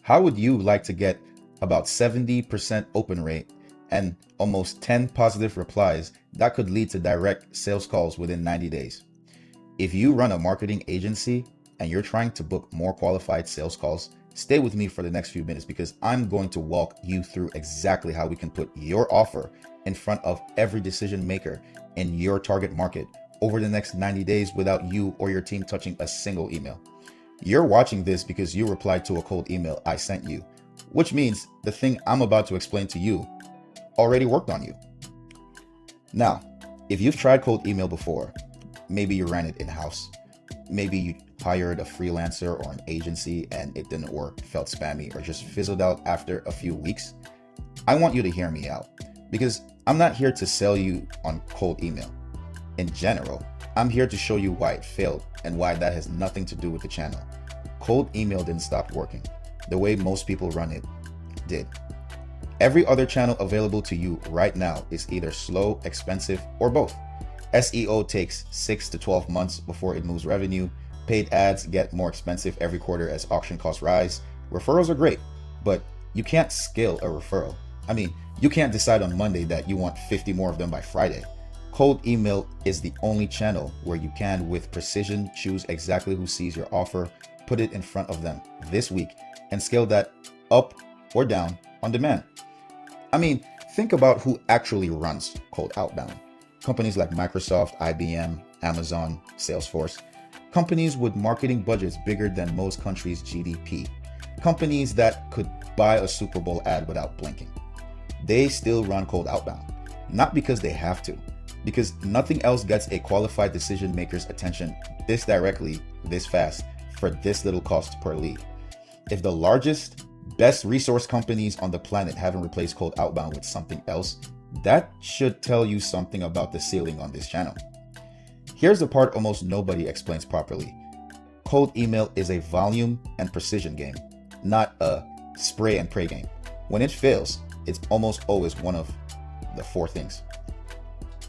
How would you like to get about 70% open rate and almost 10 positive replies that could lead to direct sales calls within 90 days? If you run a marketing agency and you're trying to book more qualified sales calls, stay with me for the next few minutes because I'm going to walk you through exactly how we can put your offer in front of every decision maker in your target market over the next 90 days without you or your team touching a single email. You're watching this because you replied to a cold email I sent you, which means the thing I'm about to explain to you already worked on you. Now, if you've tried cold email before, maybe you ran it in-house, maybe you hired a freelancer or an agency and it didn't work, felt spammy, or just fizzled out after a few weeks, I want you to hear me out because I'm not here to sell you on cold email. In general, I'm here to show you why it failed and why that has nothing to do with the channel. Cold email didn't stop working. The way most people run it did. Every other channel available to you right now is either slow, expensive, or both. SEO takes 6 to 12 months before it moves revenue. Paid ads get more expensive every quarter as auction costs rise. Referrals are great, but you can't scale a referral. I mean, you can't decide on Monday that you want 50 more of them by Friday. Cold email is the only channel where you can, with precision, choose exactly who sees your offer, put it in front of them this week, and scale that up or down on demand. I mean, think about who actually runs cold outbound. Companies like Microsoft, IBM, Amazon, Salesforce. Companies with marketing budgets bigger than most countries' GDP. Companies that could buy a Super Bowl ad without blinking. They still run cold outbound, not because they have to, because nothing else gets a qualified decision maker's attention this directly, this fast, for this little cost per lead. If the largest, best resource companies on the planet haven't replaced cold outbound with something else, that should tell you something about the ceiling on this channel. Here's the part almost nobody explains properly. Cold email is a volume and precision game, not a spray and pray game. When it fails, it's almost always one of the four things: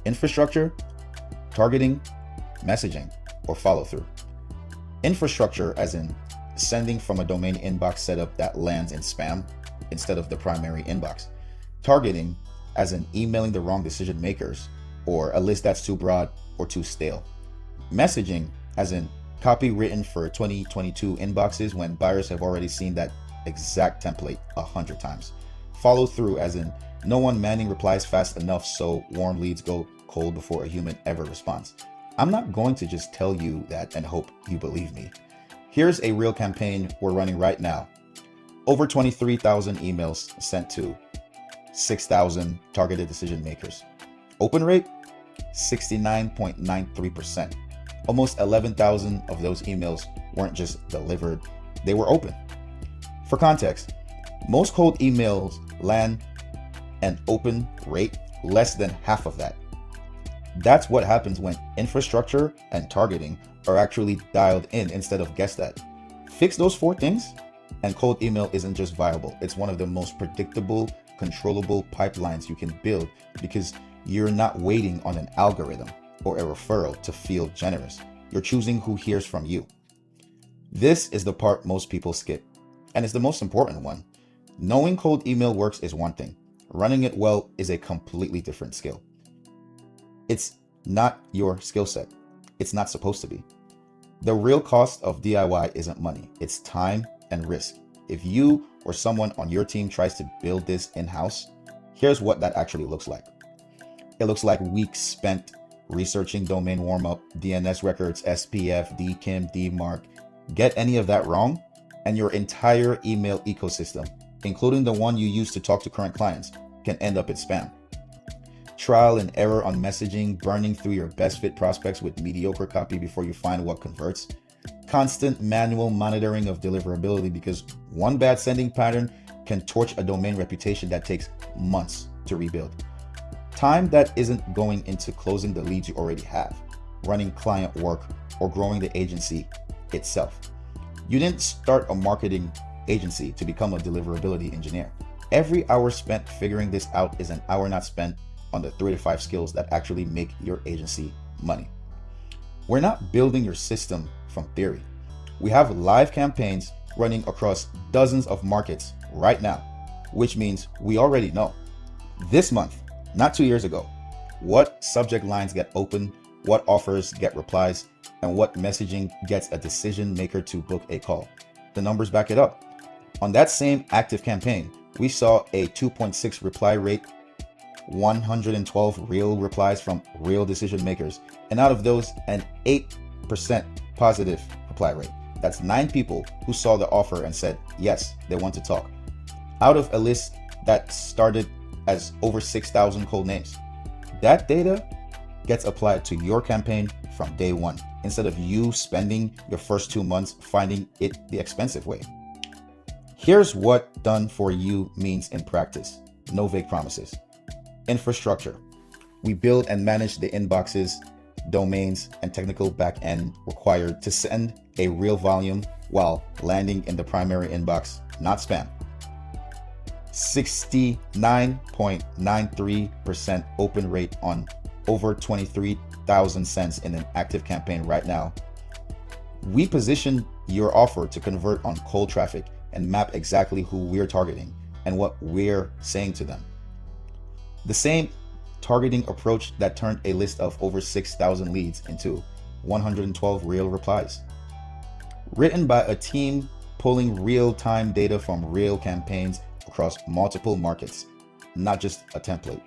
infrastructure, targeting, messaging, or follow through. Infrastructure as in sending from a domain inbox setup that lands in spam instead of the primary inbox. Targeting as in emailing the wrong decision makers or a list that's too broad or too stale. Messaging as in copy written for 2022 inboxes when buyers have already seen that exact template 100 times. Follow through as in no one manning replies fast enough so warm leads go cold before a human ever responds. I'm not going to just tell you that and hope you believe me. Here's a real campaign we're running right now. Over 23,000 emails sent to 6,000 targeted decision makers. Open rate, 69.93%. Almost 11,000 of those emails weren't just delivered, they were open. For context, most cold emails land an open rate less than half of that. That's what happens when infrastructure and targeting are actually dialed in instead of guessed at. Fix those four things, and cold email isn't just viable, it's one of the most predictable, controllable pipelines you can build because you're not waiting on an algorithm or a referral to feel generous. You're choosing who hears from you. This is the part most people skip, and it's the most important one. Knowing cold email works is one thing. Running it well is a completely different skill. It's not your skill set. It's not supposed to be. The real cost of DIY isn't money, it's time and risk. If you or someone on your team tries to build this in-house, here's what that actually looks like. It looks like weeks spent researching domain warm-up, DNS records, SPF, DKIM, DMARC. Get any of that wrong, and your entire email ecosystem, including the one you use to talk to current clients, can end up in spam. Trial and error on messaging, burning through your best fit prospects with mediocre copy before you find what converts. Constant manual monitoring of deliverability because one bad sending pattern can torch a domain reputation that takes months to rebuild. Time that isn't going into closing the leads you already have, running client work, or growing the agency itself. You didn't start a marketing agency to become a deliverability engineer. Every hour spent figuring this out is an hour not spent on the 3 to 5 skills that actually make your agency money. We're not building your system from theory. We have live campaigns running across dozens of markets right now, which means we already know this month, not 2 years ago, what subject lines get open, what offers get replies, and what messaging gets a decision maker to book a call. The numbers back it up. On that same active campaign, we saw a 2.6 reply rate, 112 real replies from real decision makers, and out of those, an 8% positive reply rate. That's 9 people who saw the offer and said, yes, they want to talk. Out of a list that started as over 6,000 cold names. That data gets applied to your campaign from day one, instead of you spending your first 2 months finding it the expensive way. Here's what done for you means in practice. No vague promises. Infrastructure. We build and manage the inboxes, domains, and technical backend required to send a real volume while landing in the primary inbox, not spam. 69.93% open rate on over 23,000 sends in an active campaign right now. We position your offer to convert on cold traffic and map exactly who we're targeting and what we're saying to them. The same targeting approach that turned a list of over 6,000 leads into 112 real replies. Written by a team pulling real-time data from real campaigns across multiple markets, not just a template.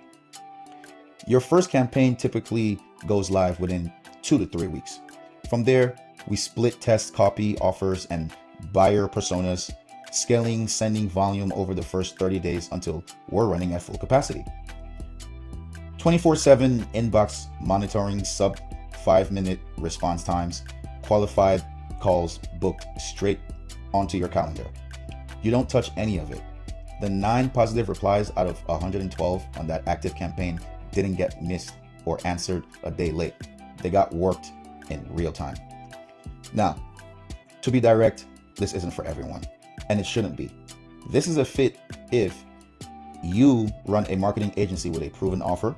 Your first campaign typically goes live within 2 to 3 weeks. From there, we split test copy offers and buyer personas, scaling sending volume over the first 30 days until we're running at full capacity. 24/7 inbox monitoring, sub 5-minute response times, qualified calls booked straight onto your calendar. You don't touch any of it. The 9 positive replies out of 112 on that active campaign didn't get missed or answered a day late. They got worked in real time. Now, to be direct, this isn't for everyone, and it shouldn't be. This is a fit if you run a marketing agency with a proven offer,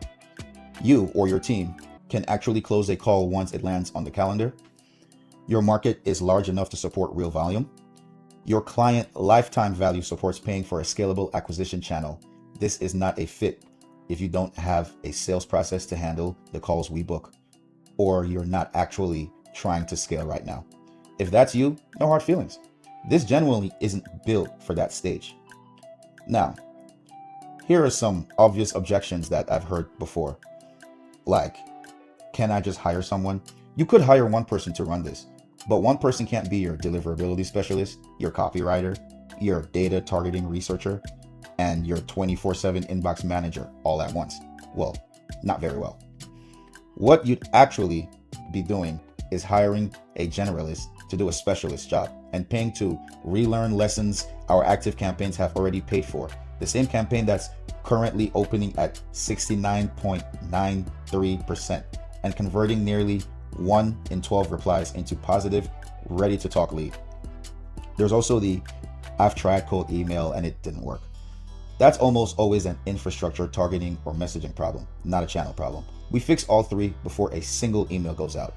you or your team can actually close a call once it lands on the calendar, your market is large enough to support real volume, your client lifetime value supports paying for a scalable acquisition channel. This is not a fit if you don't have a sales process to handle the calls we book, or you're not actually trying to scale right now. If that's you, no hard feelings. This genuinely isn't built for that stage. Now, here are some obvious objections that I've heard before. Like, can I just hire someone? You could hire one person to run this, but one person can't be your deliverability specialist, your copywriter, your data targeting researcher, and your 24/7 inbox manager all at once. Well, not very well. What you'd actually be doing is hiring a generalist to do a specialist job and paying to relearn lessons our active campaigns have already paid for. The same campaign that's currently opening at 69.93% and converting nearly 1 in 12 replies into positive, ready to talk lead. There's also the I've tried cold email and it didn't work. That's almost always an infrastructure, targeting, or messaging problem, not a channel problem. We fix all 3 before a single email goes out.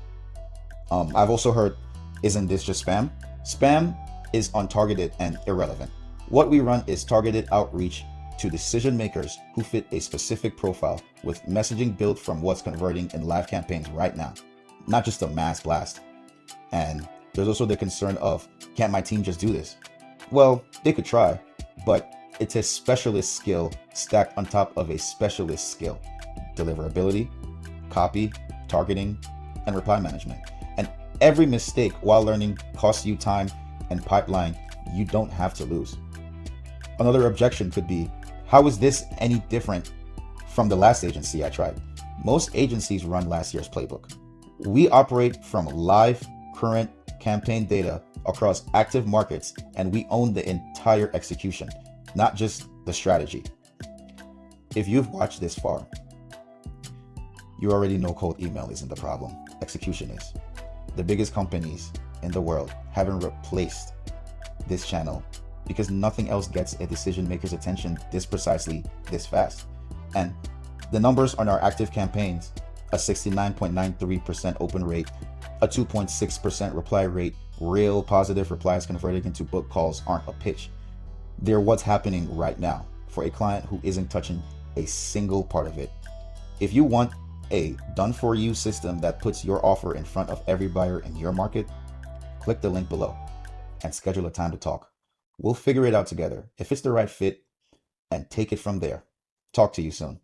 I've also heard, isn't this just spam? Spam is untargeted and irrelevant. What we run is targeted outreach to decision makers who fit a specific profile with messaging built from what's converting in live campaigns right now, not just a mass blast. And there's also the concern of, can't my team just do this? Well, they could try, but it's a specialist skill stacked on top of a specialist skill: deliverability, copy, targeting, and reply management. And every mistake while learning costs you time and pipeline you don't have to lose. Another objection could be, how is this any different from the last agency I tried? Most agencies run last year's playbook. We operate from live, current campaign data across active markets, and we own the entire execution, not just the strategy. If you've watched this far, you already know cold email isn't the problem. Execution is. The biggest companies in the world haven't replaced this channel because nothing else gets a decision maker's attention this precisely, this fast. And the numbers on our active campaigns, a 69.93% open rate, a 2.6% reply rate, Real positive replies converted into book calls aren't a pitch. They're what's happening right now for a client who isn't touching a single part of it. If you want a done-for-you system that puts your offer in front of every buyer in your market, click the link below and schedule a time to talk. We'll figure it out together if it's the right fit and take it from there. Talk to you soon.